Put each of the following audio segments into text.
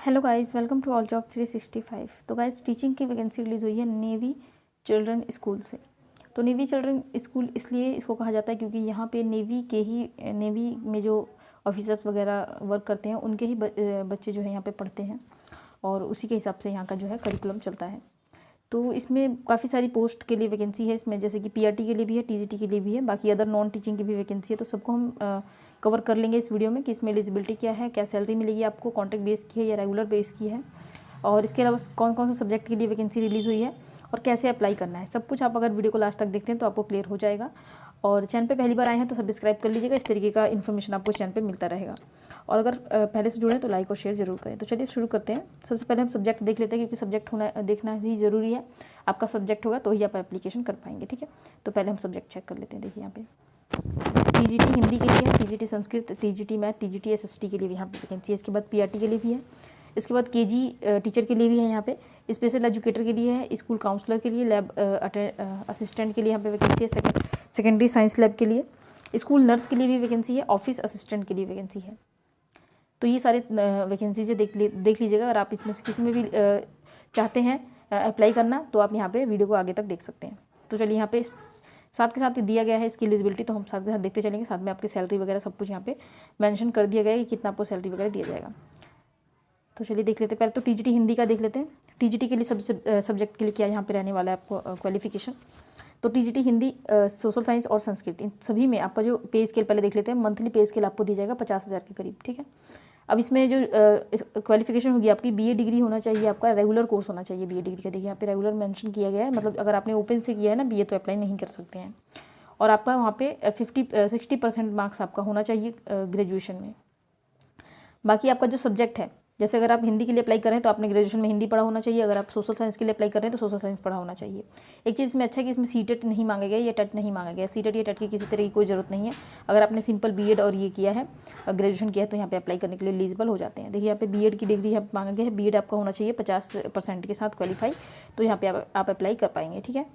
Hello guys, welcome to all job 365। तो guys, teaching की vacancy release हुई है नेवी चिल्ड्रन स्कूल से। तो नेवी चिल्ड्रन स्कूल इसलिए इसको कहा जाता है क्योंकि यहाँ पे नेवी में जो ऑफिसर्स वगैरह वर्क करते हैं उनके ही बच्चे जो है यहाँ पे पढ़ते हैं और उसी के हिसाब से यहाँ का जो है करिकुलम चलता है। तो इसमें काफ़ी सारी पोस्ट के लिए वैकेंसी है इसमें, जैसे कि पीआरटी के लिए भी है, टीजीटी के लिए भी है, बाकी अदर नॉन टीचिंग की भी वैकेंसी है। तो सबको हम कवर कर लेंगे इस वीडियो में कि इसमें एलिजिबिलिटी क्या है, क्या सैलरी मिलेगी आपको, कॉन्ट्रैक्ट बेस की है या रेगुलर बेस की है, और इसके अलावा कौन कौन से सब्जेक्ट के लिए वैकेंसी रिलीज़ हुई है और कैसे अप्लाई करना है। सब कुछ आप अगर वीडियो को लास्ट तक देखते हैं तो आपको क्लियर हो जाएगा। और चैनल पे पहली बार आए हैं तो सब्सक्राइब कर लीजिएगा, इस तरीके का इन्फॉर्मेशन आपको चैनल पे मिलता रहेगा। और अगर पहले से जुड़े तो लाइक और शेयर जरूर करें। तो चलिए शुरू करते हैं। सबसे पहले हम सब्जेक्ट देख लेते हैं क्योंकि सब्जेक्ट देखना ही ज़रूरी है। आपका सब्जेक्ट होगा तो ही आप एप्लीकेशन कर पाएंगे, ठीक है। तो पहले हम सब्जेक्ट चेक कर लेते हैं। देखिए यहाँ पे टीजीटी हिंदी के लिए है, TGT Sanskrit, TGT math, TGT SST के लिए भी यहाँ पे वैकेंसी है। इसके बाद पीआरटी के लिए भी है, इसके बाद केजी टीचर के लिए भी है यहाँ पे, स्पेशल एजुकेटर के लिए है, स्कूल काउंसलर के लिए, लैब असिस्टेंट के लिए यहाँ पे वैकेंसी है, सेकेंडरी साइंस लैब के लिए, स्कूल नर्स के लिए भी वैकेंसी है, ऑफिस असिस्टेंट के लिए वैकेंसी है। तो ये सारे वैकेंसी से देख लीजिएगा। अगर आप इसमें से किसी में भी चाहते हैं अप्लाई करना तो आप यहाँ पे वीडियो को आगे तक देख सकते हैं। तो चलिए यहाँ पे साथ के साथ दिया गया है इसकी एलिजिबिलिटी, तो हम साथ के साथ देखते चलेंगे। साथ में आपकी सैलरी वगैरह सब कुछ यहाँ पे मेंशन कर दिया गया है कि कितना आपको सैलरी वगैरह दिया जाएगा। तो चलिए देख लेते हैं। पहले तो टीजीटी हिंदी का देख लेते हैं। टीजीटी के लिए सब्जेक्ट के लिए क्या यहाँ पे रहने वाला है आपको क्वालिफिकेशन। तो टीजीटी हिंदी, सोशल साइंस और संस्कृत, इन सभी में आपका जो पे स्केल पहले देख लेते हैं। मंथली पे स्केल आपको दी जाएगा 50,000 के करीब, ठीक है। अब इसमें जो क्वालिफिकेशन होगी आपकी, बीए डिग्री होना चाहिए, आपका रेगुलर कोर्स होना चाहिए बीए डिग्री का। देखिए यहाँ पे रेगुलर मेंशन किया गया है, मतलब अगर आपने ओपन से किया है ना बीए तो अप्लाई नहीं कर सकते हैं। और आपका वहाँ पे 60% मार्क्स आपका होना चाहिए ग्रेजुएशन में। बाकी आपका जो सब्जेक्ट है, जैसे अगर आप हिंदी के लिए अप्लाई करें तो आपने ग्रेजुएशन में हिंदी पढ़ा होना चाहिए। अगर आप सोशल साइंस के लिए अप्लाई कर रहे हैं तो सोशल साइंस पढ़ा होना चाहिए। एक चीज़ इसमें अच्छा है कि इसमें सीटेट नहीं मांगा गया या टेट नहीं मांगा गया। सीटेट या टेट की किसी तरह की कोई ज़रूरत नहीं है। अगर आपने सिंपल बीएड और ये किया है, ग्रेजुएशन किया है, तो यहाँ पे अप्लाई करने के लिए एलिजिबल हो जाते हैं। देखिए यहाँ पे बीएड की डिग्री यहाँ मांगा गया है, बीएड आपका होना चाहिए 50% के साथ क्वालिफाई, तो यहाँ पे आप अप्लाई कर पाएंगे, ठीक है।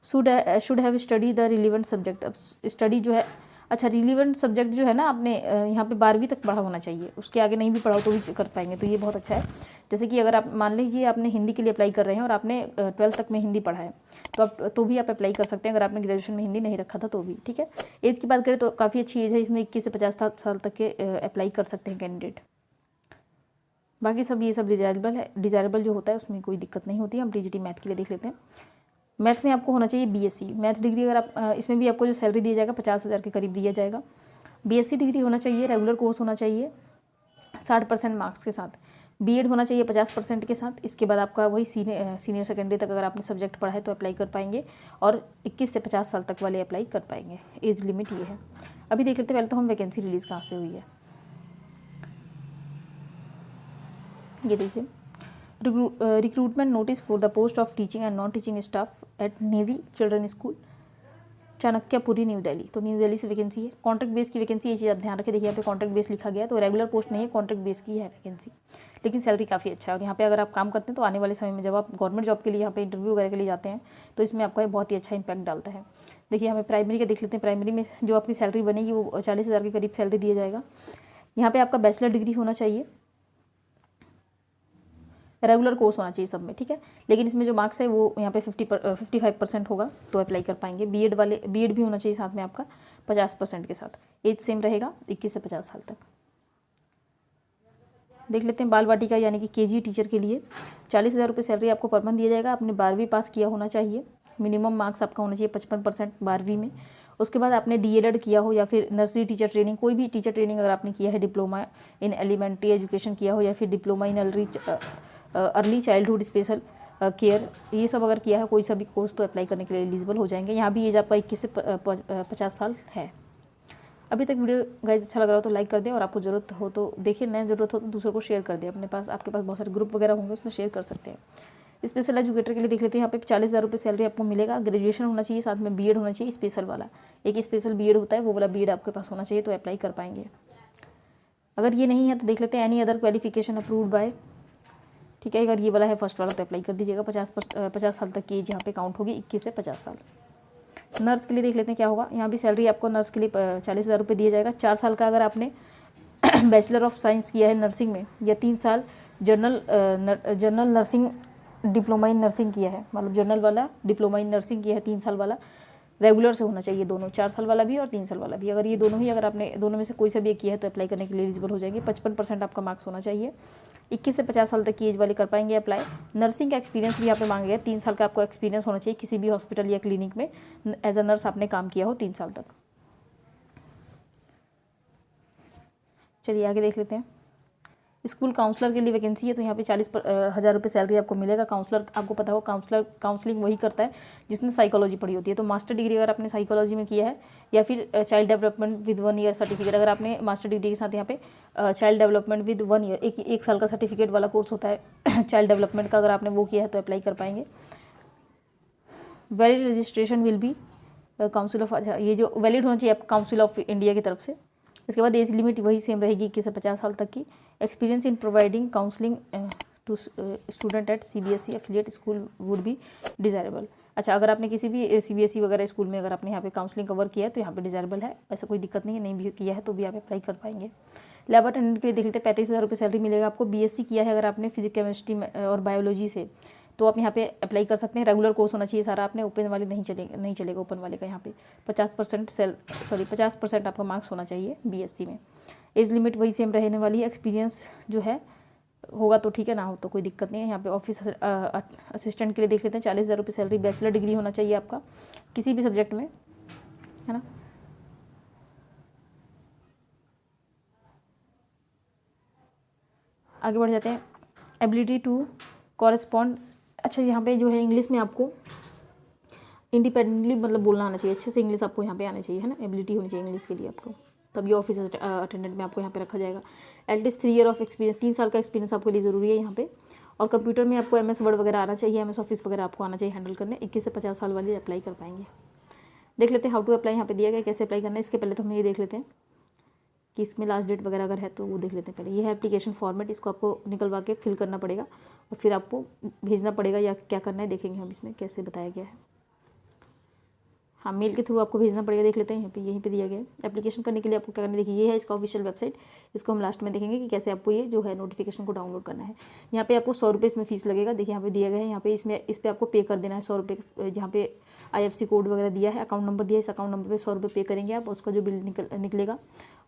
Should have study the relevant subject. अब स्टडी जो है, अच्छा रिलीवेंट सब्जेक्ट जो है ना, आपने यहाँ पे 12वीं तक पढ़ा होना चाहिए, उसके आगे नहीं भी पढ़ा हो तो भी कर पाएंगे, तो ये बहुत अच्छा है। जैसे कि अगर आप मान लीजिए आपने हिंदी के लिए अप्लाई कर रहे हैं और आपने 12th तक में हिंदी पढ़ा है तो भी आप अप्लाई कर सकते हैं, अगर आपने ग्रेजुएशन में हिंदी नहीं रखा था तो भी, ठीक है। एज की बात करें तो काफ़ी अच्छी एज है, इसमें 21 से 50 साल तक के अप्लाई कर सकते हैं कैंडिडेट। बाकी सब ये सब डिजायरेबल जो होता है उसमें कोई दिक्कत नहीं होती है। हम टीजीटी मैथ के लिए देख लेते हैं। मैथ में आपको होना चाहिए बीएससी मैथ डिग्री। अगर आप इसमें भी आपको जो सैलरी दिया जाएगा 50,000 के करीब दिया जाएगा। बीएससी डिग्री होना चाहिए, रेगुलर कोर्स होना चाहिए 60% मार्क्स के साथ, बीएड होना चाहिए 50% के साथ। इसके बाद आपका वही सीनियर सेकेंडरी तक अगर आपने सब्जेक्ट पढ़ा है तो अप्लाई कर पाएंगे, और 21 से 50 साल तक वाले अप्लाई कर पाएंगे। एज लिमिट ये है। अभी देख लेते हैं पहले तो हम वैकेंसी रिलीज़ कहाँ से हुई है। ये देखिए, recruitment notice for the post of teaching and non teaching staff at navy children school, Chanakyapuri, new Delhi. तो न्यू दिल्ली से वैकेंसी है। कॉन्ट्रैक्ट बेस की वैकेंसी, ये चीज़ आप ध्यान रखें। देखिए यहाँ पे कॉन्ट्रैक्ट बेस लिखा गया है, तो रेगुलर पोस्ट नहीं है, कॉन्ट्रैक्ट बेस की है वैकेंसी, लेकिन सैलरी काफ़ी अच्छा है। और यहाँ पे अगर आप काम करते हैं तो आने वाले समय में जब आप गवर्नमेंट जॉब के लिए यहाँ पे इंटरव्यू वगैरह के लिए जाते हैं तो इसमें आपका बहुत ही अच्छा इंपैक्ट डालता है। देखिए हमें प्राइमरी का देख लेते हैं। प्राइमरी में जो आपकी सैलरी बनेगी वो 40,000 के करीब सैलरी दिया जाएगा। यहाँ पर आपका बैचलर डिग्री होना चाहिए, रेगुलर कोर्स होना चाहिए सब में, ठीक है। लेकिन इसमें जो मार्क्स है वो यहाँ पे 55% होगा तो अप्लाई कर पाएंगे। बीएड भी होना चाहिए साथ में आपका 50% के साथ। एज सेम रहेगा 21 से 50 साल तक। देख लेते हैं बाल वाटिका यानी कि केजी टीचर के लिए 40,000 रुपये सैलरी आपको पर मंथ दिया जाएगा। आपने 12वीं पास किया होना चाहिए, मिनिमम मार्क्स आपका होना चाहिए 55% 12वीं में। उसके बाद आपने डीएलएड किया हो या फिर नर्सरी टीचर ट्रेनिंग, कोई भी टीचर ट्रेनिंग अगर आपने किया है, डिप्लोमा इन एलिमेंट्री एजुकेशन किया हो या फिर diploma in early childhood special care, ये सब अगर किया है कोई सा भी कोर्स तो अप्लाई करने के लिए एलिजिबल हो जाएंगे। यहाँ भी एज आपका 21 से 50 साल है। अभी तक वीडियो गाइज अच्छा लग रहा हो तो लाइक कर दें, और आपको ज़रूरत हो तो देखिए, नए ज़रूरत हो तो दूसरों को शेयर कर दें। आपके पास बहुत सारे ग्रुप वगैरह होंगे, उसमें शेयर कर सकते हैं। स्पेशल एजुकेटर के लिए देख लेते हैं। यहाँ पे 40,000 रुपये सैलरी आपको मिलेगा। ग्रेजुएशन होना चाहिए, साथ में बीएड होना चाहिए, स्पेशल वाला एक स्पेशल बीएड होता है, वो वाला बीएड आपके पास होना चाहिए तो अप्लाई कर पाएंगे। अगर ये नहीं है तो देख लेते हैं any other qualification approved by, ठीक है। अगर ये वाला है फर्स्ट वाला तो अप्लाई कर दीजिएगा। 50 साल तक की एज यहाँ पे काउंट होगी, 21 से 50 साल। नर्स के लिए देख लेते हैं क्या होगा। यहाँ भी सैलरी आपको नर्स के लिए 40,000 रुपये दिया जाएगा। 4 साल का अगर आपने बैचलर ऑफ साइंस किया है नर्सिंग में, या 3 साल general nursing diploma in nursing किया है, मतलब जनरल वाला डिप्लोमा इन नर्सिंग किया है 3 साल वाला, रेगुलर से होना चाहिए दोनों, 4 साल वाला भी और 3 साल वाला भी। अगर ये दोनों ही, अगर आपने दोनों में से कोई सा भी एक किया है तो अप्लाई करने के लिए एलिजिबल हो जाएंगे। 55% आपका मार्क्स होना चाहिए। 21 से 50 साल तक की एज वाले कर पाएंगे अप्लाई। नर्सिंग का एक्सपीरियंस भी यहाँ पे मांगा गया, 3 साल का आपको एक्सपीरियंस होना चाहिए किसी भी हॉस्पिटल या क्लिनिक में एज अ नर्स आपने काम किया हो 3 साल तक। चलिए आगे देख लेते हैं। स्कूल काउंसलर के लिए वैकेंसी है, तो यहाँ पे 40,000 रुपये सैलरी आपको मिलेगा। काउंसलर आपको पता हो, काउंसलिंग वही करता है जिसने साइकोलॉजी पढ़ी होती है। तो मास्टर डिग्री अगर आपने साइकोलॉजी में किया है, या फिर child development with 1 year certificate, अगर आपने मास्टर डिग्री के साथ यहाँ पे चाइल्ड डेवलपमेंट विद 1 ईयर, एक साल का सर्टिफिकेट वाला कोर्स होता है चाइल्ड डेवलपमेंट का, अगर आपने वो किया है तो अप्लाई कर पाएंगे। Valid registration will be council of, ये जो वैलिड होना चाहिए काउंसिल ऑफ इंडिया की तरफ से। इसके बाद एज लिमिट वही सेम रहेगी 21 से 50 साल तक की। Experience in providing counselling to student at CBSE affiliate school would be desirable. अच्छा, अगर आपने किसी भी CBSE वगैरह स्कूल में अगर आपने यहाँ पे काउंसलिंग कवर किया है तो यहाँ पे डिज़ायरेबल है, ऐसा कोई दिक्कत नहीं है। नहीं भी किया है तो भी आप अप्लाई कर पाएंगे। लैब अटेंडेंट के लिए देख लेते हैं, 35,000 रुपये सैलरी मिलेगा आपको। BSc किया है अगर आपने फिजिक्स केमिस्ट्री और बायोलॉजी से, तो आप यहाँ पे अप्लाई कर सकते हैं। रेगुलर कोर्स होना चाहिए सारा, आपने ओपन वाले नहीं चलेगा ओपन वाले का। यहाँ पे 50% आपका मार्क्स होना चाहिए BSc में। एज लिमिट वही सेम रहने वाली है। एक्सपीरियंस जो है होगा तो ठीक है, ना हो तो कोई दिक्कत नहीं है। यहाँ पे ऑफिस असिस्टेंट के लिए देख लेते हैं, 40,000 रुपये सैलरी। बैचलर डिग्री होना चाहिए आपका किसी भी सब्जेक्ट में, है ना। आगे बढ़ जाते हैं। एबिलिटी टू कॉरेस्पॉन्ड, अच्छा यहाँ पे जो है इंग्लिश में आपको इंडिपेंडेंटली मतलब बोलना आना चाहिए, अच्छे से इंग्लिश आपको यहाँ पे आना चाहिए, है ना। एबिलिटी होनी चाहिए इंग्लिश के लिए आपको, तभी ऑफिस अटेंडेंट में आपको यहाँ पे रखा जाएगा। एटलीस्ट 3 ईयर ऑफ एक्सपीरियंस, 3 साल का एक्सपीरियंस आपके लिए ज़रूरी है यहाँ पे। और कंप्यूटर में आपको MS वर्ड वगैरह आना चाहिए, MS ऑफिस वगैरह आपको आना चाहिए हैंडल करने। 21 से 50 साल वाले अप्लाई कर पाएंगे। देख लेते हैं हाउ टू अप्लाई, यहाँ पे दिया गया कैसे अप्लाई करना है। इसके पहले तो हम ये देख लेते हैं कि इसमें लास्ट डेट वगैरह अगर है तो वो देख लेते हैं पहले। ये है एप्लीकेशन फॉर्मेट, इसको आपको निकलवा के फिल करना पड़ेगा और फिर आपको भेजना पड़ेगा, या क्या करना है देखेंगे हम इसमें कैसे बताया गया है। हाँ, मेल के थ्रू आपको भेजना पड़ेगा। देख लेते हैं यहाँ पे, यहीं पे दिया गया है। एप्लीकेशन करने के लिए आपको क्या करना है, देखिए ये है इसका ऑफिशियल वेबसाइट। इसको हम लास्ट में देखेंगे कि कैसे आपको ये जो है नोटिफिकेशन को डाउनलोड करना है। यहाँ पे आपको 100 रुपये इसमें फीस लगेगा। देखिए यहाँ पे दिया गया है, यहाँ पे इस पर आपको पे कर देना है 100 रुपये। जहाँ पे IFSC कोड वगैरह दिया है, अकाउंट नंबर दिया है, इस अकाउंट नंबर पे 100 रुपये पे करेंगे आप। उसका जो बिल निकलेगा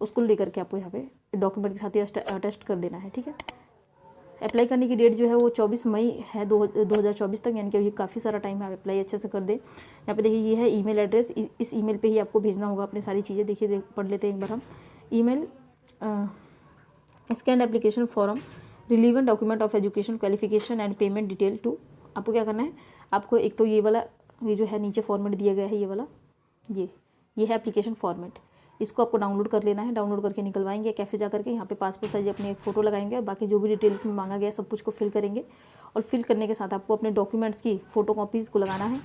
उसको लेकर के आपको यहाँ पे डॉक्यूमेंट के साथ ही अटेस्ट कर देना है, ठीक है। अप्लाई करने की डेट जो है वो 24 मई है 2024 तक, यानी कि अभी काफ़ी सारा टाइम है। आप अप्लाई अच्छे से कर दें। यहाँ पे देखिए ये है ईमेल एड्रेस, इस ईमेल पे ही आपको भेजना होगा अपनी सारी चीज़ें। देखिए पढ़ लेते हैं एक बार हम। Email scan application form, relevant document of education qualification and payment detail to. आपको क्या करना है, आपको एक तो ये वाला, ये जो है नीचे फॉर्मेट दिया गया है, ये वाला, ये है एप्लीकेशन फॉर्मेट। इसको आपको डाउनलोड कर लेना है। डाउनलोड करके निकलवाएंगे कैफे जा करके, यहाँ पे पासपोर्ट साइज अपनी एक फ़ोटो लगाएंगे और बाकी जो भी डिटेल्स में मांगा गया सब कुछ को फिल करेंगे। और फिल करने के साथ आपको अपने डॉक्यूमेंट्स की फ़ोटो कॉपीज़ को लगाना है,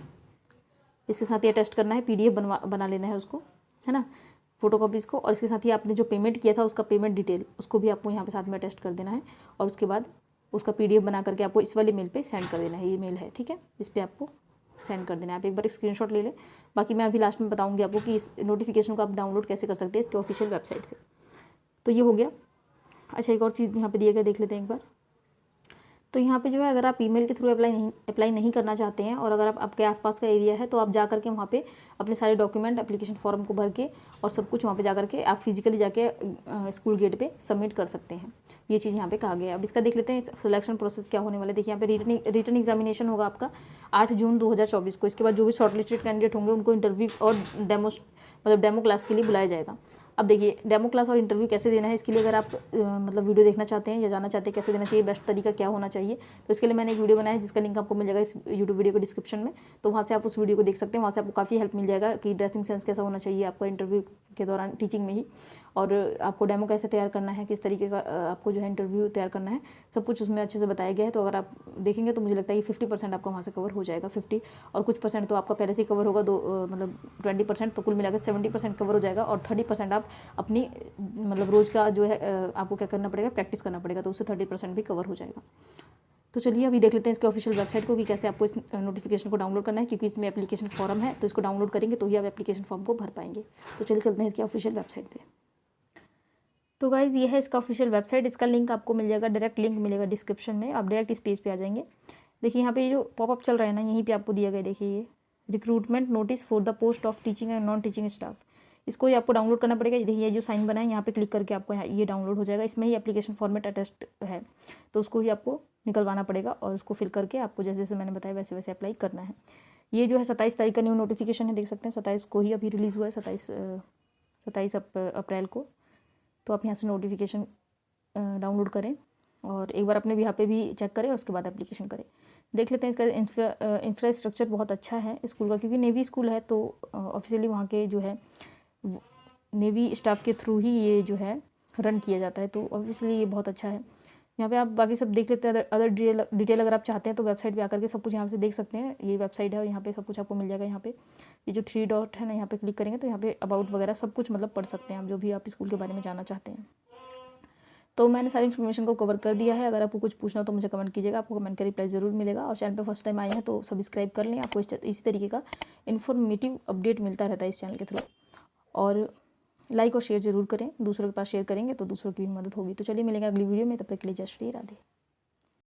इसके साथ ही अटेस्ट करना है। PDF बना लेना है उसको, है ना, फ़ोटो कॉपीज़ को। और इसके साथ ही आपने जो पेमेंट किया था उसका पेमेंट डिटेल उसको भी आपको यहाँ पे साथ में अटेस्ट कर देना है। और उसके बाद उसका PDF बना करके आपको इस वाले मेल पे सेंड कर देना है। ये मेल है, ठीक है, इस पर आपको सेंड कर देना है। आप एक बार स्क्रीनशॉट ले लें। बाकी मैं अभी लास्ट में बताऊंगी आपको कि इस नोटिफिकेशन को आप डाउनलोड कैसे कर सकते हैं इसके ऑफिशियल वेबसाइट से। तो ये हो गया। अच्छा, एक और चीज़ यहाँ पे दिया गया, देख लेते हैं एक बार। तो यहाँ पे जो है, अगर आप ईमेल के थ्रू अप्लाई नहीं करना चाहते हैं और अगर आपके आसपास का एरिया है, तो आप जा करके वहाँ पे अपने सारे डॉक्यूमेंट एप्लीकेशन फॉर्म को भर के और सब कुछ वहाँ पे जा करके आप फिजिकली जाके स्कूल गेट पे सबमिट कर सकते हैं। ये चीज़ यहाँ पे कहा गया है। अब इसका देख लेते हैं सिलेक्शन प्रोसेस क्या होने वाला है। देखिए यहाँ पे रिटन एग्जामिनेशन होगा आपका 8 जून 2024 को। इसके बाद जो भी शॉर्टलिस्टेड कैंडिडेट होंगे उनको इंटरव्यू और डेमो क्लास के लिए बुलाया जाएगा। अब देखिए डेमो क्लास और इंटरव्यू कैसे देना है, इसके लिए अगर आप मतलब वीडियो देखना चाहते हैं या जानना चाहते हैं कैसे देना चाहिए, बेस्ट तरीका क्या होना चाहिए, तो इसके लिए मैंने एक वीडियो बनाया है जिसका लिंक आपको मिल जाएगा इस यूट्यूब वीडियो को डिस्क्रिप्शन में। तो वहाँ से आप उस वीडियो को देख सकते हैं। वहाँ से आपको काफ़ी हेल्प मिल जाएगा कि ड्रेसिंग सेंस कैसा होना चाहिए आपका इंटरव्यू के दौरान, टीचिंग में ही, और आपको डेमो कैसे तैयार करना है, किस तरीके का आपको जो है इंटरव्यू तैयार करना है, सब कुछ उसमें अच्छे से बताया गया है। तो अगर आप देखेंगे तो मुझे लगता है कि 50% आपका वहाँ से कवर हो जाएगा। 50 और कुछ % तो आपका पहले से कवर होगा, मतलब 20%, तो कुल मिलाकर 70% कवर हो जाएगा। और 30% आप अपनी मतलब रोज़ का जो है आपको क्या करना पड़ेगा, प्रैक्टिस करना पड़ेगा, तो उससे 30% भी कवर हो जाएगा। तो चलिए अभी देख लेते हैं इसके ऑफिशियल वेबसाइट को कि कैसे आपको इस नोटिफिकेशन को डाउनलोड करना है, क्योंकि इसमें एप्लीकेशन फॉर्म है, तो इसको डाउनलोड करेंगे तो ही आप एप्लीकेशन फॉर्म को भर पाएंगे। तो चलिए चलते हैं इसके ऑफिशियल वेबसाइट पे। तो गाइज़ ये है इसका ऑफिशियल वेबसाइट, इसका लिंक आपको मिल जाएगा, डायरेक्ट लिंक मिलेगा डिस्क्रिप्शन में, आप डायरेक्ट इस पेज पे आ जाएंगे। देखिए यहाँ पे ये जो पॉपअप चल रहा है ना, यहीं पे आपको दिया गया, देखिए ये recruitment notice for the post of teaching and non teaching staff, इसको ही आपको डाउनलोड करना पड़ेगा। देखिए ये जो साइन बना है यहाँ पे क्लिक करके आपको यहाँ ये डाउनलोड हो जाएगा, इसमें ही एप्लीकेशन फॉर्मेट अटैच्ड है, तो उसको ही आपको निकलवाना पड़ेगा और उसको फिल करके आपको जैसे जैसे मैंने बताया वैसे वैसे अप्लाई करना है। ये जो है 27 तारीख का न्यू नोटिफिकेशन है, देख सकते हैं 27 को ही अभी रिलीज़ हुआ है, 27 अप्रैल को। तो आप यहाँ से नोटिफिकेशन डाउनलोड करें और एक बार अपने यहाँ पे भी चेक करें और उसके बाद एप्लीकेशन करें। देख लेते हैं इसका इंफ्रास्ट्रक्चर बहुत अच्छा है स्कूल का, क्योंकि नेवी स्कूल है तो ऑफिशियली वहाँ के जो है नेवी स्टाफ के थ्रू ही ये जो है रन किया जाता है, तो ऑब्वियसली ये बहुत अच्छा है। यहाँ पे आप बाकी सब देख लेते हैं, अदर डिटेल अगर आप चाहते हैं तो वेबसाइट पे आकर के सब कुछ यहाँ से देख सकते हैं। ये वेबसाइट है और यहाँ पे सब कुछ आपको मिल जाएगा। यहाँ पे ये जो 3 डॉट है ना, यहाँ पे क्लिक करेंगे तो यहाँ पे अबाउट वगैरह सब कुछ मतलब पढ़ सकते हैं आप, जो भी आप स्कूल के बारे में जानना चाहते हैं। तो मैंने सारी इन्फॉर्मेशन को कवर कर दिया है। अगर आपको कुछ पूछना हो तो मुझे कमेंट कीजिएगा, आपको कमेंट का रिप्लाई ज़रूर मिलेगा। और चैनल पे फर्स्ट टाइम आए हैं तो सब्सक्राइब कर लें, आपको इसी तरीके का इन्फॉर्मेटिव अपडेट मिलता रहता है इस चैनल के थ्रू। और लाइक और शेयर ज़रूर करें, दूसरों के पास शेयर करेंगे तो दूसरों की भी मदद होगी। तो चलिए मिलेंगे अगली वीडियो में, तब तक के लिए जय श्री राधे।